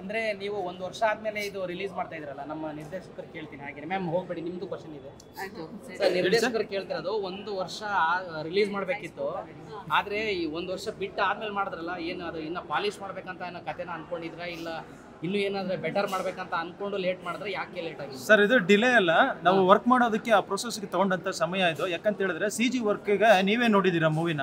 ಅಂದ್ರೆ ನೀವು ಒಂದು ವರ್ಷ ಆದ್ಮೇಲೆ ಇದು ರಿಲೀಸ್ ಮಾಡ್ತಾ ಇದ್ರಲ್ಲ, ನಮ್ಮ ನಿರ್ದೇಶಕರು ಕೇಳ್ತೀನಿ ಹಾಗೆ. ಮ್ಯಾಮ್ ಹೋಗ್ಬೇಡಿ, ನಿಮ್ದು ಕ್ವಶನ್ ಇದೆ ಸರ್. ನಿರ್ದೇಶಕರು ಕೇಳ್ತಿರೋದು, ಒಂದು ವರ್ಷ ರಿಲೀಸ್ ಮಾಡಬೇಕಿತ್ತು, ಆದ್ರೆ ಈ ಒಂದು ವರ್ಷ ಬಿಟ್ಟು ಆದ್ಮೇಲೆ ಮಾಡಿದ್ರಲ್ಲ, ಏನು ಅದು ಇನ್ನ ಪಾಲಿಶ್ ಮಾಡ್ಬೇಕಂತ ಏನೋ ಕಥೆನ ಅನ್ಕೊಂಡಿದ್ರ, ಇಲ್ಲ ಇನ್ನು ಏನಾದ್ರೆ ಬೆಟರ್ ಮಾಡ್ಬೇಕಂತ ಅನ್ಕೊಂಡು ಲೇಟ್ ಮಾಡಿದ್ರೆ ಯಾಕೆ ಲೇಟ್ ಆಗಿದೆ ಸರ್? ಇದು ಡಿಲೇ ಅಲ್ಲ, ನಾವು ವರ್ಕ್ ಮಾಡೋದಕ್ಕೆ ಆ ಪ್ರೊಸೆಸ್ಗೆ ತಗೊಂಡಂತ ಸಮಯ ಇದು. ಯಾಕಂತ ಹೇಳಿದ್ರೆ CG ವರ್ಕ್ಗೆ ನೀವೇ ನೋಡಿದೀರಾ ಮೂವಿನ,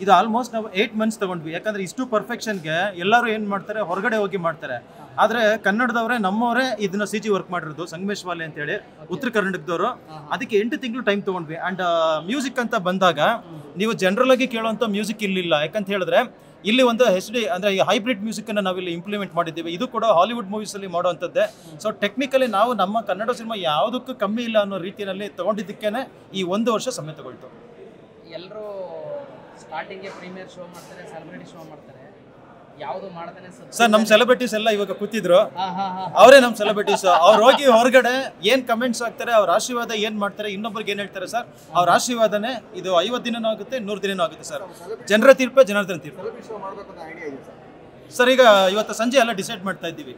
ಇದು ಆಲ್ಮೋಸ್ಟ್ ನಾವು 8 months ತಗೊಂಡ್ವಿ. ಯಾಕಂದ್ರೆ ಇಷ್ಟು ಪರ್ಫೆಕ್ಷನ್ಗೆ ಎಲ್ಲರೂ ಏನ್ ಮಾಡ್ತಾರೆ, ಹೊರಗಡೆ ಹೋಗಿ ಮಾಡ್ತಾರೆ. ಆದ್ರೆ ಕನ್ನಡದವರೇ ನಮ್ಮವರೇ ಇದನ್ನ CG ವರ್ಕ್ ಮಾಡಿರೋದು, ಸಂಗಮೇಶ್ ವಾಲೆ ಅಂತ ಹೇಳಿ ಉತ್ತರ ಕರ್ನಾಟಕದವರು. ಅದಕ್ಕೆ 8 ತಿಂಗಳು ಟೈಮ್ ತಗೊಂಡ್ವಿ. ಅಂಡ್ ಮ್ಯೂಸಿಕ್ ಅಂತ ಬಂದಾಗ ನೀವು ಜನರಲ್ ಆಗಿ ಕೇಳುವಂತ ಮ್ಯೂಸಿಕ್ ಇಲ್ಲಿಲ್ಲ. ಯಾಕಂತ ಹೇಳಿದ್ರೆ ಇಲ್ಲಿ ಒಂದು HD ಅಂದ್ರೆ ಈ ಹೈಬ್ರಿಡ್ ಮ್ಯೂಸಿಕ್ ಅನ್ನ ನಾವಿಲ್ಲಿ ಇಂಪ್ಲಿಮೆಂಟ್ ಮಾಡಿದ್ದೀವಿ. ಇದು ಕೂಡ ಹಾಲಿವುಡ್ ಮೂವೀಸ್ ಅಲ್ಲಿ ಮಾಡುವಂಥದ್ದೇ. ಸೊ ಟೆಕ್ನಿಕಲಿ ನಾವು ನಮ್ಮ ಕನ್ನಡ ಸಿನಿಮಾ ಯಾವುದಕ್ಕೂ ಕಮ್ಮಿ ಇಲ್ಲ ಅನ್ನೋ ರೀತಿಯಲ್ಲಿ ತಗೊಂಡಿದ್ದಕ್ಕೇನೆ ಈ 1 ವರ್ಷ ಸಮಯ ತಗೊಳ್ತು. ಎಲ್ಲರೂ ಸ್ಟಾರ್ಟಿಂಗ್ಗೆ ಪ್ರೀಮಿಯರ್ ಶೋ ಮಾಡ್ತಾರೆ, ಸೆಲೆಬ್ರಿಟಿ ಶೋ ಮಾಡ್ತಾರೆ, ಯಾವುದು ಮಾಡ್ತಾನೆ ಸರ್. ನಮ್ಮ ಸೆಲೆಬ್ರಿಟೀಸ್ ಎಲ್ಲ ಇವಾಗ ಕೂತಿದ್ರು, ಅವರೇ ನಮ್ಮ ಸೆಲೆಬ್ರಿಟೀಸ್. ಅವ್ರು ಹೋಗಿ ಹೊರಗಡೆ ಏನ್ ಕಮೆಂಟ್ಸ್ ಆಗ್ತಾರೆ, ಅವ್ರ ಆಶೀರ್ವಾದ ಏನ್ ಮಾಡ್ತಾರೆ, ಇನ್ನೊಬ್ಬರಿಗೆ ಏನ್ ಹೇಳ್ತಾರೆ ಸರ್, ಅವ್ರ ಆಶೀರ್ವಾದನೇ. ಇದು 50 ದಿನನೂ ಆಗುತ್ತೆ, 100 ದಿನನೂ ಆಗುತ್ತೆ ಸರ್. ಜನರ ತೀರ್ಪೇ ಜನಾರ್ದನ ತೀರ್ಪು ಸರ್. ಈಗ ಇವತ್ತು ಸಂಜೆ ಎಲ್ಲ ಡಿಸೈಡ್ ಮಾಡ್ತಾ ಇದ್ದೀವಿ.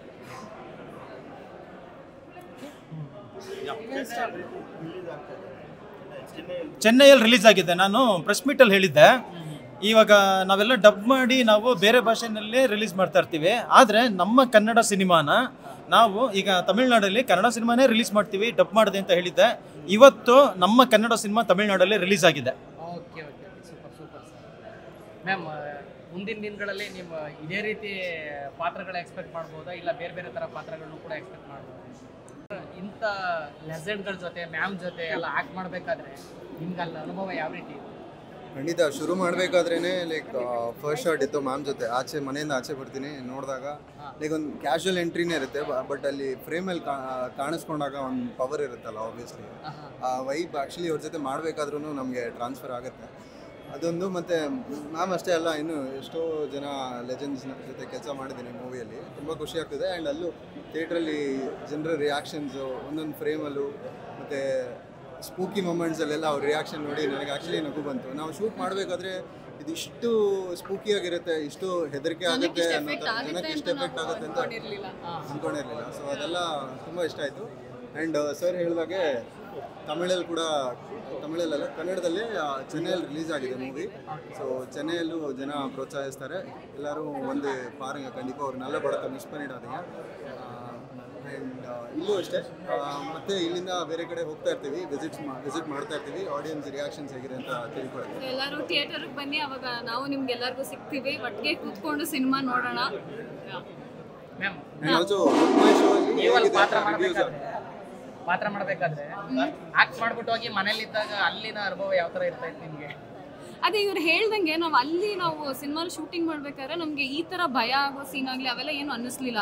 ಚೆನ್ನೈಯಲ್ಲಿ ರಿಲೀಸ್ ಆಗಿದೆ. ನಾನು ಪ್ರೆಸ್ ಮೀಟ್ ಅಲ್ಲಿ ಹೇಳಿದ್ದೆ, ಇವಾಗ ನಾವೆಲ್ಲ ಡಬ್ ಮಾಡಿ ನಾವು ಬೇರೆ ಭಾಷೆನಲ್ಲೇ ರಿಲೀಸ್ ಮಾಡ್ತಾ ಇರ್ತೀವಿ. ಆದರೆ ನಮ್ಮ ಕನ್ನಡ ಸಿನಿಮಾನ ನಾವು ಈಗ ತಮಿಳ್ನಾಡಲ್ಲಿ ಕನ್ನಡ ಸಿನಿಮಾನೇ ರಿಲೀಸ್ ಮಾಡ್ತೀವಿ, ಡಬ್ ಮಾಡಿದೆ ಅಂತ ಹೇಳಿದ್ದೆ. ಇವತ್ತು ನಮ್ಮ ಕನ್ನಡ ಸಿನಿಮಾ ತಮಿಳ್ನಾಡಲ್ಲಿ ರಿಲೀಸ್ ಆಗಿದೆ. Okay okay, super super sir. Ma'am, ಮುಂದಿನ ದಿನಗಳಲ್ಲಿ ನಿಮ್ಮ ಇದೇ ರೀತಿ ಪಾತ್ರಗಳು ಎಕ್ಸ್ಪೆಕ್ಟ್ ಮಾಡ್ಬೋದಾ, ಇಲ್ಲ ಬೇರೆ ಬೇರೆ ಥರ ಪಾತ್ರಗಳನ್ನು ಕೂಡ ಎಕ್ಸ್ಪೆಕ್ಟ್ ಮಾಡ್ಬೋದಾ? ಇಂಥ ಲೆಜೆಂಡ್ಗಳ ಜೊತೆ, ಮ್ಯಾಮ್ ಜೊತೆ ಎಲ್ಲ ಆ್ಯಕ್ಟ್ ಮಾಡಬೇಕಾದ್ರೆ ನಿಮ್ಗೆ ಅಲ್ಲಿ ಅನುಭವ ಯಾವ ರೀತಿ? ಖಂಡಿತ ಶುರು ಮಾಡಬೇಕಾದ್ರೇ ಲೈಕ್ ಫಸ್ಟ್ ಶಾಟ್ ಇತ್ತು ಮ್ಯಾಮ್ ಜೊತೆ. ಮನೆಯಿಂದ ಆಚೆ ಬರ್ತೀನಿ, ನೋಡಿದಾಗ ಲೈಕ್ ಒಂದು ಕ್ಯಾಶುವಲ್ ಎಂಟ್ರಿನೇ ಇರುತ್ತೆ, ಬಟ್ ಅಲ್ಲಿ ಫ್ರೇಮಲ್ಲಿ ಕಾಣಿಸ್ಕೊಂಡಾಗ ಒಂದು ಪವರ್ ಇರುತ್ತಲ್ಲ, ಆಬ್ವಿಯಸ್ಲಿ ಆ ವೈಬ್ ಆ್ಯಕ್ಚುಲಿ ಅವ್ರ ಜೊತೆ ಮಾಡಬೇಕಾದ್ರೂ ನಮಗೆ ಟ್ರಾನ್ಸ್ಫರ್ ಆಗುತ್ತೆ. ಅದೊಂದು. ಮತ್ತು ಮ್ಯಾಮ್ ಅಷ್ಟೇ ಅಲ್ಲ, ಇನ್ನು ಎಷ್ಟೋ ಜನ ಲೆಜೆಂಡ್ಸ್ ಜೊತೆ ಕೆಲಸ ಮಾಡಿದ್ದೀನಿ ಮೂವಿಯಲ್ಲಿ. ತುಂಬ ಖುಷಿ ಆಗ್ತಿದೆ. ಆ್ಯಂಡ್ ಅಲ್ಲೂ ಥಿಯೇಟ್ರಲ್ಲಿ ಜನರ ರಿಯಾಕ್ಷನ್ಸು ಒಂದೊಂದು ಫ್ರೇಮಲ್ಲೂ ಮತ್ತು ಸ್ಪೂಕಿ ಮೊಮೆಂಟ್ಸಲ್ಲೆಲ್ಲ ಅವ್ರ ರಿಯಾಕ್ಷನ್ ನೋಡಿ ನನಗೆ ಆ್ಯಕ್ಚುಲಿ ನಗು ಬಂತು. ನಾವು ಶೂಟ್ ಮಾಡಬೇಕಾದ್ರೆ ಇದು ಇಷ್ಟು ಸ್ಪೂಕಿಯಾಗಿರುತ್ತೆ, ಇಷ್ಟು ಹೆದರಿಕೆ ಆಗುತ್ತೆ ಅನ್ನೋ ಜನಕ್ಕೆ ಇಷ್ಟು ಎಫೆಕ್ಟ್ ಆಗುತ್ತೆ ಅಂತ ಅಂದ್ಕೊಂಡಿರಲಿಲ್ಲ. ಸೊ ಅದೆಲ್ಲ ತುಂಬ ಇಷ್ಟ ಆಯಿತು. ಆ್ಯಂಡ್ ಸರ್ ಹೇಳಿದಾಗೆ ತಮಿಳಲ್ಲ ಕನ್ನಡದಲ್ಲಿ ಚೆನ್ನೈಯಲ್ಲಿ ರಿಲೀಸ್ ಆಗಿದೆ ಮೂವಿ. ಸೊ ಚೆನ್ನೈಯಲ್ಲೂ ಜನ ಪ್ರೋತ್ಸಾಹಿಸ್ತಾರೆ ಎಲ್ಲರೂ. ಒಂದು ಪಾರಂಗ ಖಂಡಿತ ಅವ್ರನ್ನೆಲ್ಲ ಬಡಕ ಮಿಸ್ பண்ணிடாதீங்க. ಆ್ಯಂಡ್ ಇಲ್ಲೂ ಅಷ್ಟೇ. ಮತ್ತು ಇಲ್ಲಿಂದ ಬೇರೆ ಕಡೆ ಹೋಗ್ತಾ ಇರ್ತೀವಿ, ವಿಸಿಟ್ ಮಾಡ್ತಾ ಇರ್ತೀವಿ. ಆಡಿಯನ್ಸ್ ರಿಯಾಕ್ಷನ್ಸ್ ಹೇಗಿದೆ ಅಂತ ತಿಳ್ಕೊಳ್ತೀವಿ. ಎಲ್ಲರೂ ಥಿಯೇಟರ್ಗೆ ಬನ್ನಿ, ಅವಾಗ ನಾವು ನಿಮ್ಗೆಲ್ಲರಿಗೂ ಸಿಗ್ತೀವಿ, ಒಟ್ಟಿಗೆ ಕೂತ್ಕೊಂಡು ಸಿನಿಮಾ ನೋಡೋಣ. ಪಾತ್ರ ಮಾಡಬೇಕಾದ್ರೆ ಆಕ್ಟ್ ಮಾಡ್ಬಿಟ್ಟು ಹೋಗಿ ಮನೇಲಿದ್ದಾಗ ಅಲ್ಲಿನ ಅನುಭವ ಯಾವ ಥರ ಇರ್ತಾ ಇತ್ತು ನಿಮಗೆ? ಅದೇ ಇವ್ರು ಹೇಳ್ದಂಗೆ ನಾವು ಸಿನಿಮಾಲ್ ಶೂಟಿಂಗ್ ಮಾಡ್ಬೇಕಾದ್ರೆ ನಮ್ಗೆ ಈ ತರ ಭಯ ಆಗೋ ಸೀನ್ ಆಗ್ಲಿ ಅವೆಲ್ಲ ಏನು ಅನ್ನಿಸ್ಲಿಲ್ಲ.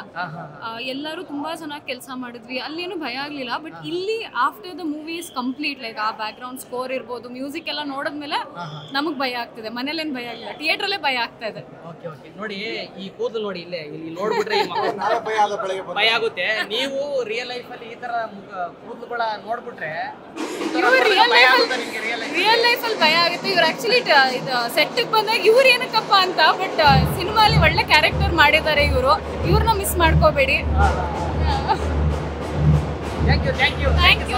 ಎಲ್ಲರೂ ತುಂಬಾ ಚೆನ್ನಾಗಿ ಕೆಲಸ ಮಾಡಿದ್ವಿ, ಅಲ್ಲೇನು ಭಯ ಆಗ್ಲಿಲ್ಲ. ಬಟ್ ಇಲ್ಲಿ after the movie is complete, like ಆ ಬ್ಯಾಕ್ ಗ್ರೌಂಡ್ ಸ್ಕೋರ್ ಇರ್ಬೋದು, ಮ್ಯೂಸಿಕ್ ಎಲ್ಲ ನೋಡಿದ್ಮೇಲೆ ನಮಗ್ ಭಯ ಆಗ್ತಿದೆ. ಮನೇಲೇನು ಭಯ ಆಗಿಲ್ಲ, ಥಿಯೇಟ್ರಲ್ಲೇ ಭಯ ಆಗ್ತಾ ಇದೆ. ನೋಡಿ ಈ ಕೂದಲು ನೋಡಿ, ಇಲ್ಲೇ ಇಲ್ಲಿ ನೋಡ್ಬಿಟ್ರೆ ಭಯ ಆಗುತ್ತೆ. ನೀವು ರಿಯಲ್ ಲೈಫ್ ಅಲ್ಲಿ ಈ ತರ ಕೂದಲುಗಳ ನೋಡ್ಬಿಟ್ರೆ ರಿಯಲ್ ಲೈಫ್ ಅಲ್ಲಿ ಭಯ ಆಗುತ್ತೆ. ಇವ್ರು ಆಕ್ಚುಲಿ ಸೆಟ್ ಬಂದಾಗ ಇವ್ರು ಏನಕ್ಕಪ್ಪ ಅಂತ, ಬಟ್ ಸಿನಿಮಾಲಿ ಒಳ್ಳೆ ಕ್ಯಾರೆಕ್ಟರ್ ಮಾಡಿದ್ದಾರೆ ಇವರು. ಇವ್ರನ್ನ ಮಿಸ್ ಮಾಡ್ಕೋಬೇಡಿ. Thank you.